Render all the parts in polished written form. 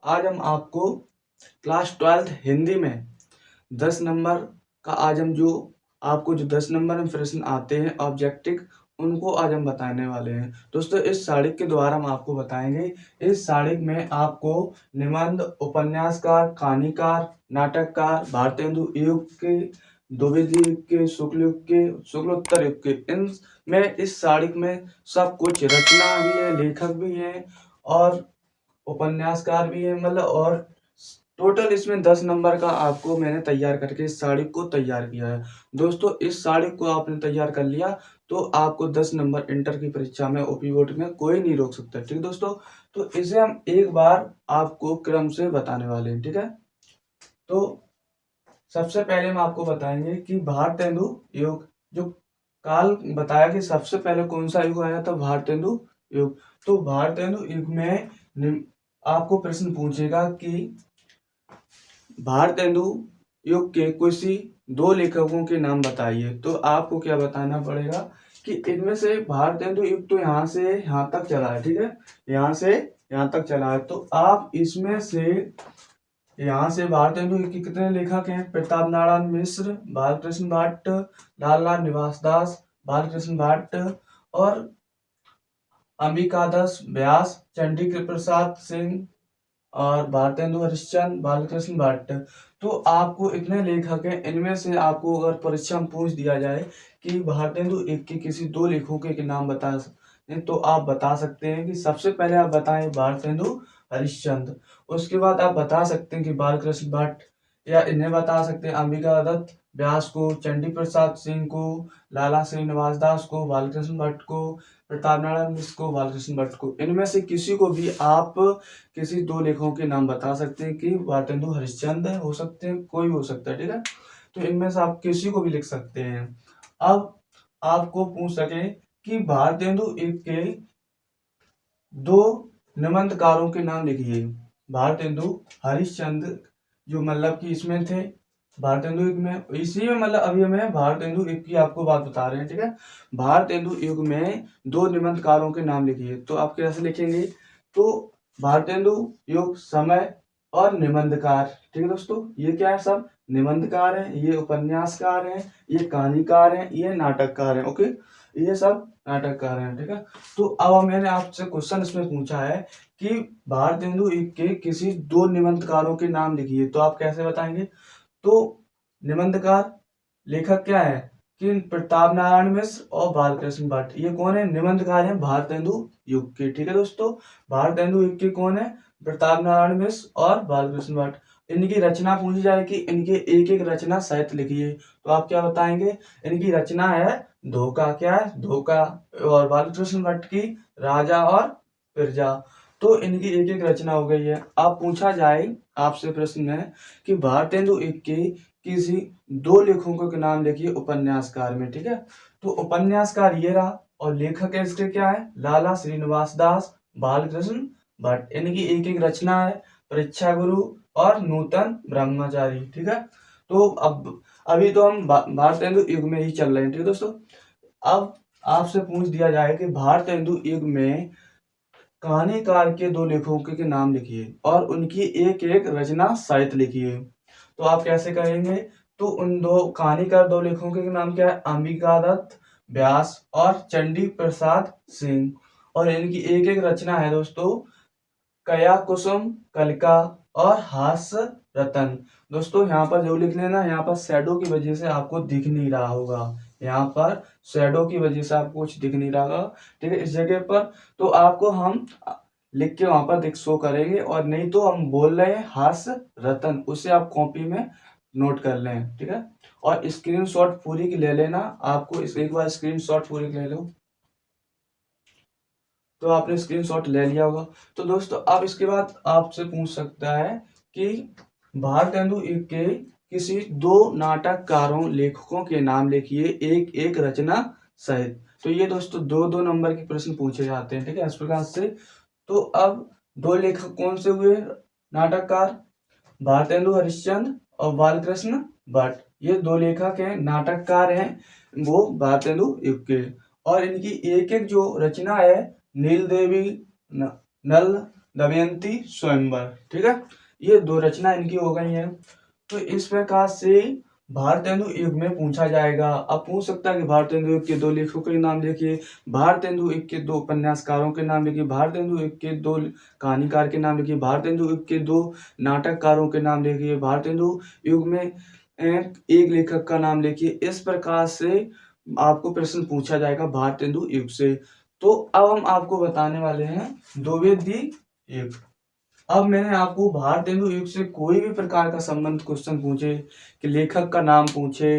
आज हम आपको क्लास 12th हिंदी में 10 नंबर का आज हम जो आपको जो 10 नंबर में प्रश्न आते हैं ऑब्जेक्टिव, उनको आज हम बताने वाले हैं। दोस्तों इस सारिक के द्वारा हम आपको बताएंगे। इस सारिक में आपको निबंध, उपन्यासकार, कहानीकार, नाटककार, भारतेंदु युग के, द्विवेदी युग के, शुक्ल युग के, शुक्लोत्तर युग के, इन में इस सारिक में सब कुछ रचना भी है, लेखक भी है और उपन्यासकार भी है, मतलब और टोटल इसमें 10 नंबर का आपको मैंने तैयार करके इस साड़ी को तैयार किया है। दोस्तों इस साड़ी को आपने तैयार कर लिया तो आपको 10 नंबर इंटर की परीक्षा में ओपी बोर्ड में कोई नहीं रोक सकता। ठीक है दोस्तों, तो इसे हम एक बार आपको क्रम से बताने वाले हैं। ठीक है, तो सबसे पहले हम आपको बताएंगे कि भारतेंदु युग जो काल बताया कि सबसे पहले कौन सा युग आया था, भारतेंदु युग। तो भारतेंदु युग में आपको प्रश्न पूछेगा कि भारतेंदु युग के किसी दो लेखकों के नाम बताइए। तो आपको क्या बताना पड़ेगा कि इनमें से भारतेंदु युग तो यहाँ से यहाँ तक चला है। ठीक है, यहाँ से यहाँ तक चला है, तो आप इसमें से यहाँ से भारतेंदु युग के कितने लेखक हैं? प्रताप नारायण मिश्र, बालकृष्ण भट्ट, लाललाल निवास दास, बालकृष्ण भट्ट और अंबिकादास व्यास, चंडी प्रसाद सिंह और भारतेंदु हरिश्चंद्र, बालकृष्ण भट्ट। तो आपको इतने लेखक हैं, इनमें से आपको अगर परीक्षा में पूछ दिया जाए कि भारतेंदु एक के किसी दो लेखकों के नाम बता सकते हैं, तो आप बता सकते हैं कि सबसे पहले आप बताएं भारतेंदु हरिश्चंद्र, उसके बाद आप बता सकते हैं कि बालकृष्ण भट्ट, या इन्हें बता सकते हैं अंबिका दत्त व्यास को, चंडी प्रसाद सिंह को, लाला श्रीनिवास दास को, बालकृष्ण भट्ट को, प्रताप नारायण मिश्र को, बालकृष्ण भट्ट को। इनमें से किसी को भी आप किसी दो लेखकों के नाम बता सकते हैं कि भारतेंदु हरिश्चंद्र हो सकते हैं, कोई भी हो सकता है। ठीक है, तो इनमें से आप किसी को भी लिख सकते हैं। अब आपको पूछ सके कि भारतेंदु एक के दो निबंधकारों के नाम लिखिए। भारतेंदु हरिश्चंद्र जो मतलब कि इसमें थे भारतेंदु युग में, इसी में मतलब अभी हमें भारतेंदु युग की आपको बात बता रहे हैं। ठीक है, भारतेंदु युग में दो निबंधकारों के नाम लिखिए। तो आप कैसे लिखेंगे? तो भारतेंदु युग समय और निबंधकार। ठीक है दोस्तों, ये क्या है? सब निबंधकार हैं, ये उपन्यासकार हैं, ये कहानीकार हैं, ये नाटककार हैं। ओके, ये सब नाटककार हैं। ठीक है, तो अब मैंने आपसे क्वेश्चन इसमें पूछा है कि भारतेंदु युग के किसी दो निबंधकारों के नाम लिखिए। तो आप कैसे बताएंगे? तो निबंधकार लेखक क्या है कि प्रताप नारायण मिश्र और बालकृष्ण भट्ट, ये कौन है? निबंधकार हैं भारतेंदु युग के। ठीक है दोस्तों, भारतेंदु युग के कौन है? प्रताप नारायण मिश्र और बालकृष्ण भट्ट। इनकी रचना पूछी जाए कि इनके एक एक रचना साहित्य लिखिए, तो आप क्या बताएंगे? इनकी रचना है धोखा। क्या है? धोखा। और बालकृष्ण भट्ट की राजा और प्रजा। तो इनकी एक एक रचना हो गई है। अब पूछा जाए आपसे प्रश्न है कि भारतेंदु युग के किसी दो लेखकों के नाम लिखिए उपन्यासकार में। ठीक है, तो उपन्यासकार ये रहा और लेखक है इसके क्या है? लाला श्रीनिवास दास, बालकृष्ण भट्ट। इनकी एक एक रचना है परीक्षा गुरु और नूतन ब्रह्मचारी। ठीक है, तो अब अभी तो हम भारतेंदु युग में ही चल रहे हैं। ठीक है दोस्तों, अब आपसे पूछ दिया जाए कि भारतेंदु युग में कहानीकार के दो लेखकों के नाम लिखिए और उनकी एक एक रचना साहित्य लिखिए। तो आप कैसे करेंगे? तो उन दो कहानीकार दो लेखकों के नाम क्या है? अंबिका दत्त व्यास और चंडी प्रसाद सिंह। और इनकी एक एक रचना है दोस्तों कया कुसुम, कलिका और हास्य रतन। दोस्तों यहाँ पर जो लिख लेना, यहाँ पर शैडो की वजह से आपको दिख नहीं रहा होगा, यहाँ पर शैडो की वजह से आपको कुछ दिख नहीं रहा होगा। ठीक है, इस जगह पर तो आपको हम लिख के वहां पर दिख शो करेंगे, और नहीं तो हम बोल रहे हैं हास्य रतन, उसे आप कॉपी में नोट कर लें। ठीक है, और स्क्रीनशॉट पूरी की ले लेना। आपको इस एक बार स्क्रीनशॉट पूरी की ले लो, तो आपने स्क्रीनशॉट ले लिया होगा। तो दोस्तों अब इसके बाद आपसे पूछ सकता है कि भारतेंदु युग के किसी दो नाटककारों लेखकों के नाम लिखिए एक एक रचना सहित। तो ये दोस्तों दो दो नंबर के प्रश्न पूछे जाते हैं। ठीक है, इस प्रकार से। तो अब दो लेखक कौन से हुए नाटककार? भारतेंदु हरिश्चंद्र और बालकृष्ण भट्ट, ये दो लेखक हैं, नाटककार हैं वो भारतेंदु युग के। और इनकी एक एक जो रचना है नील देवी, नल दमयंती स्वयंवर, ठीक है। ये 2 रचना इनकी हो गई हैं। तो इस प्रकार से भारतेंदु युग में पूछा जाएगा। अब पूछ सकता है कि भारतेंदु युग के 2 लेखकों के नाम लिखिए, भारतेंदु युग के 2 उपन्यासकारों के नाम लिखिए, भारतेंदु युग के 2 कहानीकार के नाम लिखिए, भारतेंदु युग के 2 नाटककारों के नाम लिखिए, भारतेंदु युग में एक लेखक का नाम लिखिए। इस प्रकार से आपको प्रश्न पूछा जाएगा भारतेंदु युग से। तो अब हम आपको बताने वाले हैं द्विवेदी युग। अब मैंने आपको भारतेंदु युग से कोई भी प्रकार का संबंध क्वेश्चन पूछे कि लेखक का नाम पूछे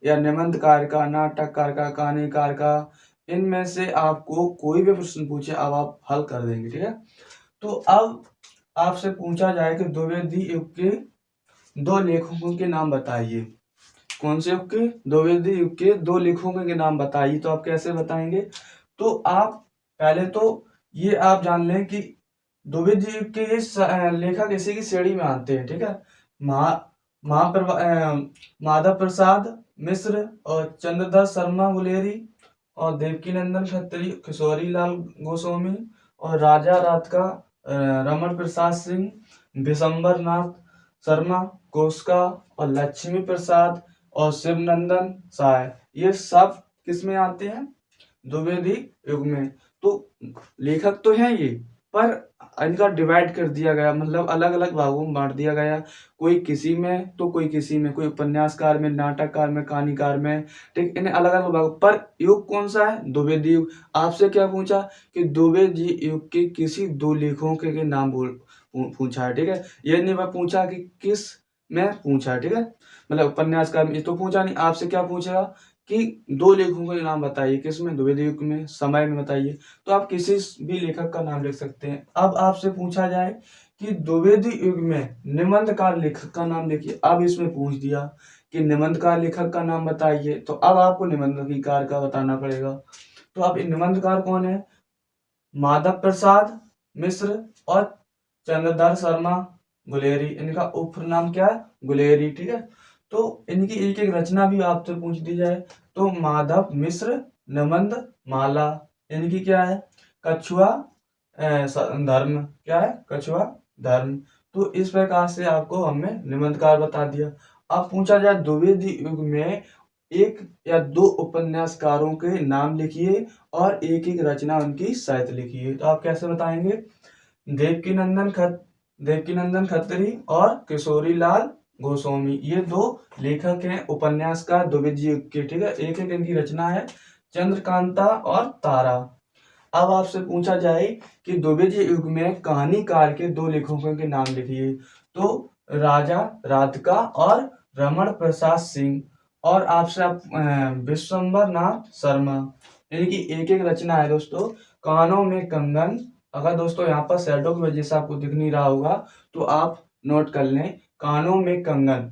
या निबंधकार का, नाटककार का, कहानीकार का, इनमें से आपको कोई भी प्रश्न पूछे अब आप हल कर देंगे, ठीक है। तो अब आपसे पूछा जाए कि द्विवेदी युग के 2 लेखकों के नाम बताइए। कौन से युग के? द्विवेदी युग के 2 लेखकों के नाम बताइए। तो आप कैसे बताएंगे? तो आप पहले तो ये आप जान लें कि द्विवेदी युग के ये लेखक इसी की श्रेणी में आते हैं, ठीक है। माधव प्रसाद मिश्र और चंद्रधर शर्मा गुलेरी और देवकीनंदन खत्री, किशोरी लाल गोस्वामी और राजा रात का रमण प्रसाद सिंह, विशंबर नाथ शर्मा कोस्का और लक्ष्मी प्रसाद और शिवनंदन साय, ये सब किसमें आते हैं? द्विवेदी युग में। तो लेखक तो हैं ये, पर इनका डिवाइड कर दिया गया, मतलब अलग अलग भागों में बांट दिया गया। कोई किसी में तो कोई किसी में, कोई उपन्यासकार में, नाटककार में, कहानीकार में, ठीक। इन्हें अलग अलग भागों, पर युग कौन सा है? द्विवेदी युग। आपसे क्या पूछा कि द्विवेदी युग के किसी 2 लेखकों के नाम पूछा है, ठीक है। ये नहीं मैं पूछा कि किस में पूछा है, ठीक है। मतलब उपन्यासकार में ये तो पूछा नहीं। आपसे क्या पूछेगा कि 2 लेखकों के नाम बताइए, किसमें? द्विवेदी युग में, समय में बताइए। तो आप किसी भी लेखक का नाम लिख सकते हैं। अब आपसे पूछा जाए कि द्विवेदी युग में निबंधकार लेखक का नाम लिखिए। अब इसमें पूछ दिया कि निबंधकार लेखक का नाम बताइए, तो अब आपको निबंधकार का बताना पड़ेगा। तो अब निबंधकार कौन है? माधव प्रसाद मिश्र और चंद्रधर शर्मा गुलेरी, इनका उपनाम क्या है? गुलेरी, ठीक है। तो इनकी एक एक रचना भी आपसे पूछ दी जाए तो माधव मिश्र निबंध माला, इनकी क्या है? कछुआ धर्म, क्या है? कछुआ धर्म। तो इस प्रकार से आपको हमने निबंधकार बता दिया। अब पूछा जाए द्विवेदी युग में 1 या 2 उपन्यासकारों के नाम लिखिए और एक एक रचना उनकी साहित्य लिखिए। तो आप कैसे बताएंगे? देवकीनंदन खत्री और किशोरी लाल गोस्वामी, ये 2 लेखक हैं उपन्यासकार द्विवेदी युग के, ठीक है। एक एक इनकी रचना है चंद्रकांता और तारा। अब आपसे पूछा जाए कि द्विवेदी युग में कहानीकार के 2 लेखकों के नाम लिखिए। तो राजा राधिका और रमण प्रसाद सिंह, और आपसे विश्वंबर नाथ शर्मा, इनकी एक एक रचना है दोस्तों कानों में कंगन। अगर दोस्तों यहाँ पर शैडो की वजह से आपको दिख नहीं रहा होगा तो आप नोट कर लें, कानों में कंगन।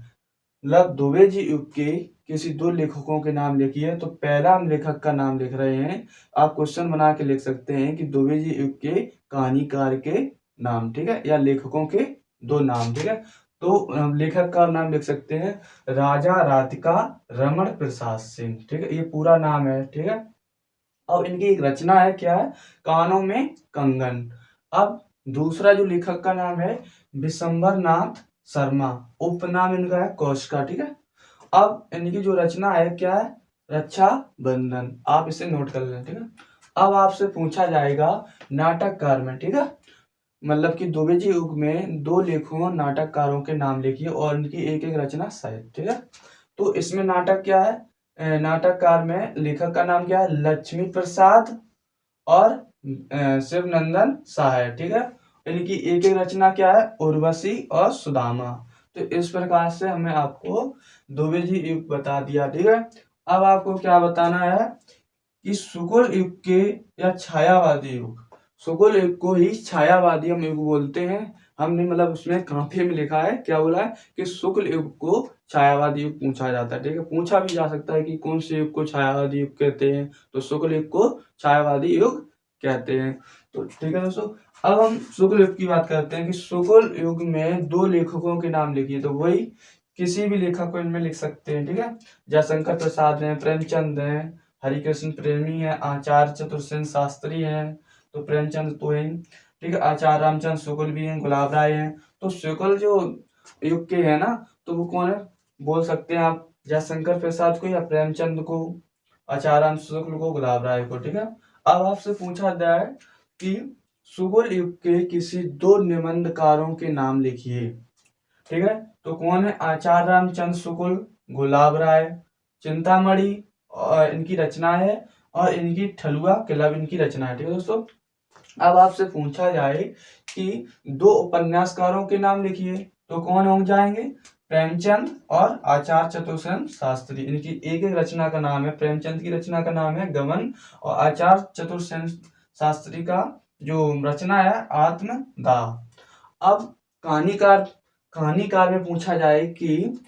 मतलब द्विवेदी युग के किसी 2 लेखकों के नाम लिखिए। तो पहला हम लेखक का नाम लिख रहे हैं, आप क्वेश्चन बना के लिख सकते हैं कि द्विवेदी युग के कहानीकार के नाम, ठीक है, या लेखकों के 2 नाम, ठीक है। तो लेखक का नाम लिख सकते हैं राजा राधिका रमण प्रसाद सिंह, ठीक है, ये पूरा नाम है, ठीक है। अब इनकी एक रचना है, क्या है? कानों में कंगन। अब दूसरा जो लेखक का नाम है विशंबर नाथ शर्मा, उपनाम इनका है कोस्का, ठीक है। अब इनकी जो रचना है क्या है? रक्षा बंधन, आप इसे नोट कर लें, ठीक है। अब आपसे पूछा जाएगा नाटककार में, ठीक है, मतलब कि द्विवेदी युग में 2 लेखकों नाटककारों के नाम लिखिए और उनकी एक एक रचना सहित, ठीक है। तो इसमें नाटक क्या है? नाटककार में लेखक का नाम क्या है? लक्ष्मी प्रसाद और शिवनंदन साय, ठीक है। इनकी एक एक रचना क्या है? उर्वशी और सुदामा। तो इस प्रकार से हमें आपको द्विवेदी युग बता दिया, ठीक है। अब आपको क्या बताना है कि शुक्ल युग के या छायावादी युग, शुक्ल युग को ही छायावादी हम युग बोलते हैं। हमने मतलब उसमें काफी में लिखा है, क्या बोला है कि शुक्ल युग को छायावादी युग पूछा जाता है, ठीक है। पूछा भी जा सकता है कि कौन से युग को छायावादी युग कहते हैं, तो शुक्ल युग को छायावादी युग कहते हैं। तो ठीक है दोस्तों, अब हम शुक्ल युग की बात करते हैं कि शुक्ल युग में 2 लेखकों के नाम लिखिए। तो वही किसी भी लेखक को इनमें लिख सकते हैं, ठीक है। जयशंकर प्रसाद हैं, प्रेमचंद हैं, हरिकृष्ण प्रेमी है, आचार्य चतुर्सेन शास्त्री हैं, तो प्रेमचंद तो हैं। ठीक है, आचार्य रामचंद्र शुक्ल भी हैं, गुलाब राय हैं। तो शुक्ल जो युग के हैं ना, तो वो कौन है, बोल सकते हैं आप जयशंकर प्रसाद को या प्रेमचंद को, आचार्य राम शुक्ल को, गुलाब राय को। ठीक है, अब आपसे पूछा जाए कि शुक्ल युग के किसी दो निबंधकारों के नाम लिखिए। ठीक है, तो कौन है, आचार्य रामचंद्र शुक्ल, गुलाब राय, चिंतामणि और इनकी रचना है, और इनकी ठलुआ किलब इनकी रचना है। ठीक है दोस्तों, अब आपसे पूछा जाए कि दो उपन्यासकारों के नाम लिखिए, तो कौन हो जाएंगे, प्रेमचंद और आचार्य चतुर्सेन शास्त्री। इनकी एक एक रचना का नाम है, प्रेमचंद की रचना का नाम है गमन, और आचार्य चतुर्सेन शास्त्री का जो रचना है आत्मदाह। अब कहानीकार कहानीकार में पूछा जाए कि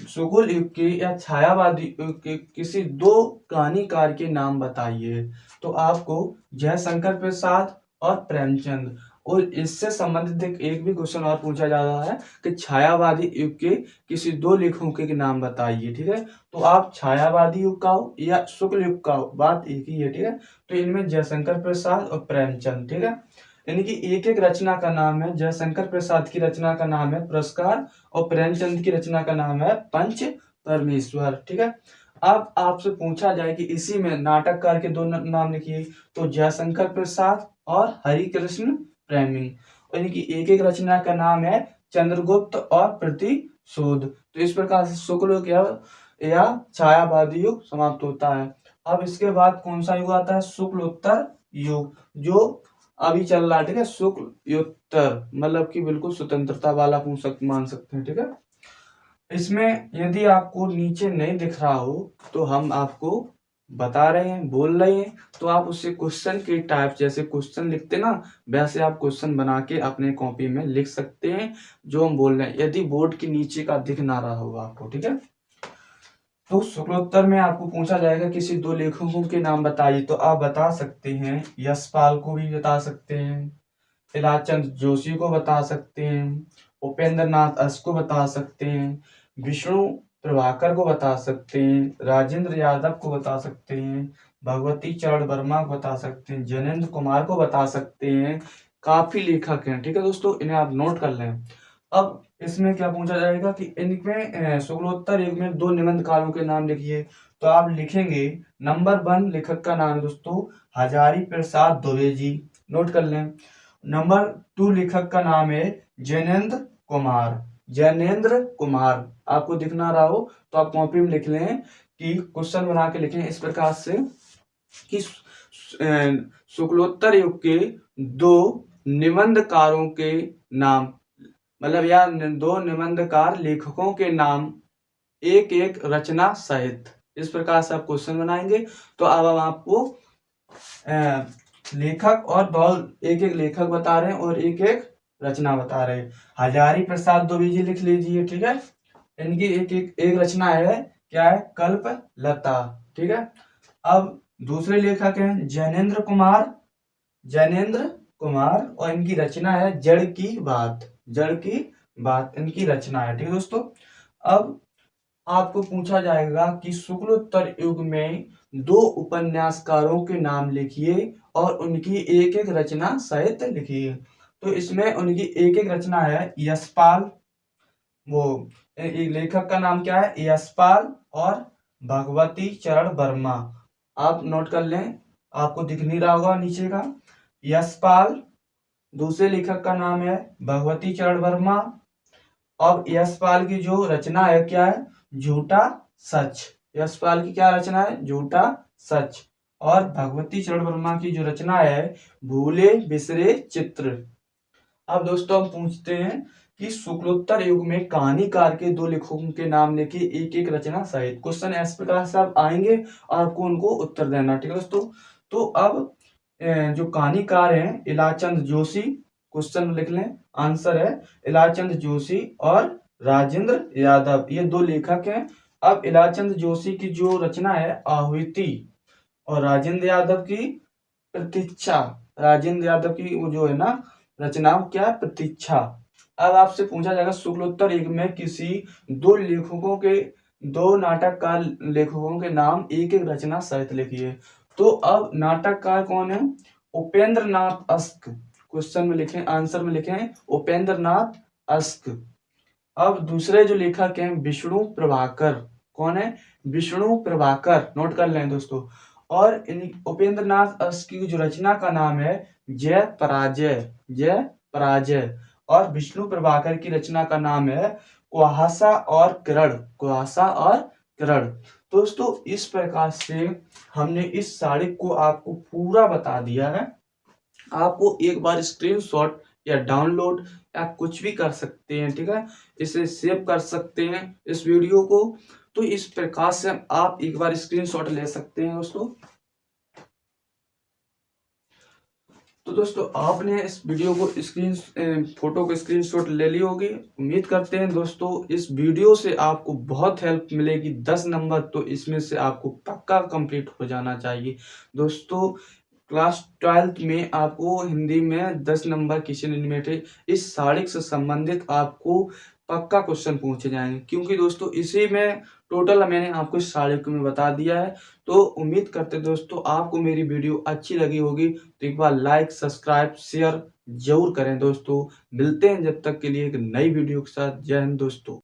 शुक्ल युग के या छायावादी युग के किसी दो कहानीकार के नाम बताइए, तो आपको जयशंकर प्रसाद और प्रेमचंद। और इससे संबंधित एक भी क्वेश्चन और पूछा जा रहा है कि छायावादी युग के किसी दो लेखकों के नाम बताइए। ठीक है, तो आप छायावादी युग का हो या शुक्ल युग का हो, बात एक ही है। ठीक है, तो इनमें जयशंकर प्रसाद और प्रेमचंद। ठीक है, इनकी एक एक रचना का नाम है, जयशंकर प्रसाद की रचना का नाम है पुरस्कार, और प्रेमचंद की रचना का नाम है पंच परमेश्वर। ठीक है, अब आपसे पूछा जाए कि इसी में नाटककार के दो नाम लिखिए, तो जयशंकर प्रसाद और हरिकृष्ण प्रेमी, और इनकी एक एक रचना का नाम है चंद्रगुप्त और प्रतिशोध। तो इस प्रकार से शुक्ल युग या छायावादी युग समाप्त होता है। अब इसके बाद कौन सा युग आता है, शुक्लोत्तर युग, जो अभी चल रहा है। ठीक है, शुक्लोत्तर मतलब कि बिल्कुल स्वतंत्रता वाला मान सकते हैं। ठीक है, इसमें यदि आपको नीचे नहीं दिख रहा हो तो हम आपको बता रहे हैं, बोल रहे हैं, तो आप उससे क्वेश्चन के टाइप, जैसे क्वेश्चन लिखते ना वैसे आप क्वेश्चन बना के अपने कॉपी में लिख सकते हैं जो हम बोल रहे हैं, यदि बोर्ड के नीचे का दिख ना रहा होगा आपको। ठीक है, तो शुक्लोत्तर में आपको पूछा जाएगा किसी दो लेखकों के नाम बताइए, तो आप बता सकते हैं यशपाल को भी बता सकते हैं, इलाचंद जोशी को बता सकते हैं, उपेंद्र नाथ अस को बता सकते हैं, विष्णु प्रभाकर को बता सकते हैं, राजेंद्र यादव को बता सकते हैं, भगवती चरण वर्मा को बता सकते हैं, जैनेन्द्र कुमार को बता सकते हैं। काफी लेखक हैं। ठीक है दोस्तों, इन्हें आप नोट कर लें। अब इसमें क्या पूछा जाएगा कि इनमें शुक्लोत्तर युग में दो निबंधकारों के नाम लिखिए, तो आप लिखेंगे नंबर 1 लेखक का नाम है दोस्तों हजारी प्रसाद द्विवेदी, नोट कर लें। नंबर 2 लेखक का नाम है जैनेन्द्र कुमार, जैनेन्द्र कुमार। आपको दिख ना रहा हो तो आप कॉपी में लिख लें कि क्वेश्चन बना के लिखें इस प्रकार से कि शुक्लोत्तर युग के दो निबंधकारों के नाम, मतलब या दो निबंधकार लेखकों के नाम एक एक रचना सहित, इस प्रकार से आप क्वेश्चन बनाएंगे। तो अब हम आपको लेखक और दो एक एक लेखक बता रहे हैं और एक एक रचना बता रहे हैं। हजारी प्रसाद द्विवेदी लिख लीजिए। ठीक है, इनकी एक रचना है, क्या है, कल्प लता। ठीक है, अब दूसरे लेखक हैं जैनेन्द्र कुमार, जैनेन्द्र कुमार, और इनकी रचना है जड़ की बात, जड़ की बात इनकी रचना है। ठीक है दोस्तों, अब आपको पूछा जाएगा कि शुक्लोत्तर युग में दो उपन्यासकारों के नाम लिखिए और उनकी एक एक रचना सहित लिखिए। तो इसमें उनकी एक एक रचना है यशपाल, वो एक लेखक का नाम क्या है, यशपाल और भगवती चरण वर्मा। आप नोट कर लें, आपको दिख नहीं रहा होगा नीचे का, यशपाल। दूसरे लेखक का नाम है भगवती चरण वर्मा। अब यशपाल की जो रचना है क्या है, झूठा सच। यशपाल की क्या रचना है, झूठा सच। और भगवती चरण वर्मा की जो रचना है भूले बिसरे चित्र। अब दोस्तों हम पूछते हैं कि शुक्लोत्तर युग में कहानीकार के दो लेखकों के नाम लेके एक एक रचना सहित। क्वेश्चन इस प्रकार से आप आएंगे और आपको उनको उत्तर देना। ठीक है दोस्तों, तो अब जो कहानीकार हैं इलाचंद जोशी, क्वेश्चन लिख लें, आंसर है इलाचंद जोशी और राजेंद्र यादव, ये दो लेखक हैं। अब इलाचंद जोशी की जो रचना है आहुति, और राजेंद्र यादव की प्रतीक्षा, राजेंद्र यादव की वो जो है ना रचना क्या है, प्रतीक्षा। अब आपसे पूछा जाएगा शुक्लोत्तर युग में किसी दो लेखकों के, दो नाटककार लेखकों के नाम एक एक रचना सहित लिखिए। तो अब नाटककार कौन है, उपेंद्र नाथ अस्क, क्वेश्चन में लिखें, आंसर में लिखें उपेंद्र नाथ अस्क। अब दूसरे जो लेखक हैं विष्णु प्रभाकर, कौन है? विष्णु प्रभाकर, नोट कर लें दोस्तों। और उपेंद्र नाथ अस्क की जो रचना का नाम है जय पराजय, जय पराजय। और विष्णु प्रभाकर की रचना का नाम है कुहासा और किरण, कुहासा और किरण। दोस्तों इस प्रकार से हमने इस सारे को आपको पूरा बता दिया है। आपको एक बार स्क्रीनशॉट या डाउनलोड या कुछ भी कर सकते हैं, ठीक है, इसे सेव कर सकते हैं इस वीडियो को। तो इस प्रकार से आप एक बार स्क्रीनशॉट ले सकते हैं दोस्तों। तो दोस्तों आपने इस वीडियो को फोटो को स्क्रीनशॉट ले ली होगी। उम्मीद करते हैं दोस्तों इस वीडियो से आपको बहुत हेल्प मिलेगी। 10 नंबर तो इसमें से आपको पक्का कंप्लीट हो जाना चाहिए दोस्तों। क्लास 12th में आपको हिंदी में 10 नंबर क्वेश्चन एनिमेटेड इस सारिक से संबंधित आपको पक्का क्वेश्चन पूछे जाएंगे, क्योंकि दोस्तों इसी में टोटल मैंने आपको इस सारिक में बता दिया है। तो उम्मीद करते हैं दोस्तों आपको मेरी वीडियो अच्छी लगी होगी, तो एक बार लाइक सब्सक्राइब शेयर जरूर करें दोस्तों। मिलते हैं जब तक के लिए एक नई वीडियो के साथ। जय हिंद दोस्तों।